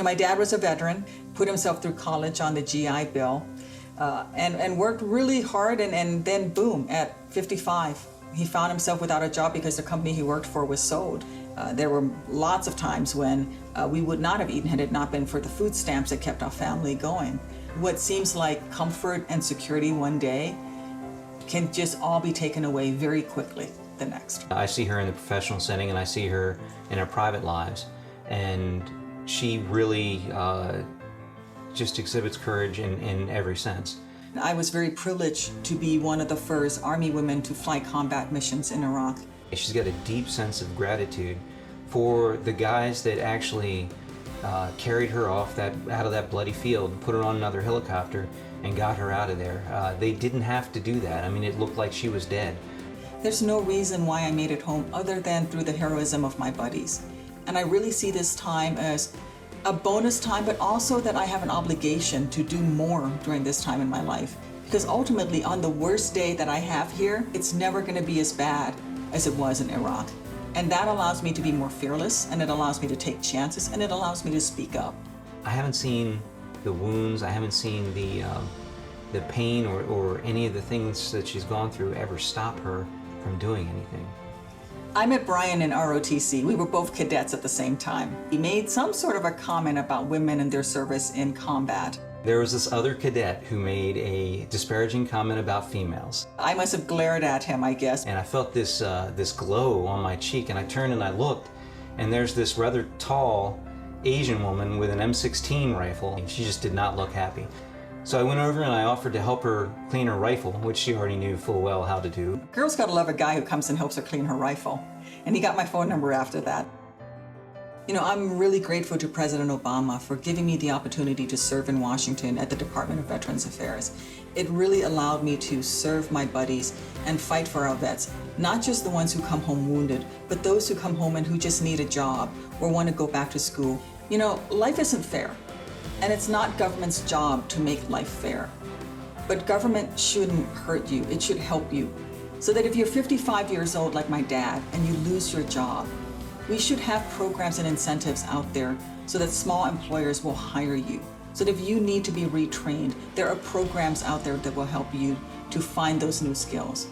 my dad was a veteran, put himself through college on the GI Bill, and worked really hard, and then boom, at 55, he found himself without a job because the company he worked for was sold. There were lots of times when we would not have eaten had it not been for the food stamps that kept our family going. What seems like comfort and security one day can just all be taken away very quickly the next. I see her in the professional setting and I see her in her private lives, and she really just exhibits courage in every sense. I was very privileged to be one of the first Army women to fly combat missions in Iraq. She's got a deep sense of gratitude for the guys that actually carried her off out of that bloody field, put her on another helicopter, and got her out of there. They didn't have to do that. I mean, it looked like she was dead. There's no reason why I made it home other than through the heroism of my buddies. And I really see this time as a bonus time, but also that I have an obligation to do more during this time in my life. Because ultimately, on the worst day that I have here, it's never going to be as bad as it was in Iraq. And that allows me to be more fearless, and it allows me to take chances, and it allows me to speak up. I haven't seen the wounds, I haven't seen the pain or any of the things that she's gone through ever stop her from doing anything. I met Brian in ROTC. We were both cadets at the same time. He made some sort of a comment about women and their service in combat. There was this other cadet who made a disparaging comment about females. I must have glared at him, I guess. And I felt this glow on my cheek, and I turned and I looked, and there's this rather tall Asian woman with an M16 rifle, and she just did not look happy. So I went over and I offered to help her clean her rifle, which she already knew full well how to do. Girls gotta love a guy who comes and helps her clean her rifle. And he got my phone number after that. You know, I'm really grateful to President Obama for giving me the opportunity to serve in Washington at the Department of Veterans Affairs. It really allowed me to serve my buddies and fight for our vets, not just the ones who come home wounded, but those who come home and who just need a job or want to go back to school. You know, life isn't fair. And it's not government's job to make life fair. But government shouldn't hurt you, it should help you. So that if you're 55 years old like my dad and you lose your job, we should have programs and incentives out there so that small employers will hire you. So that if you need to be retrained, there are programs out there that will help you to find those new skills.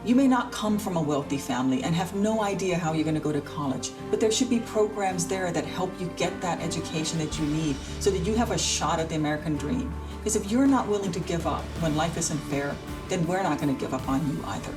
You may not come from a wealthy family and have no idea how you're going to go to college, but there should be programs there that help you get that education that you need so that you have a shot at the American dream. Because if you're not willing to give up when life isn't fair, then we're not going to give up on you either.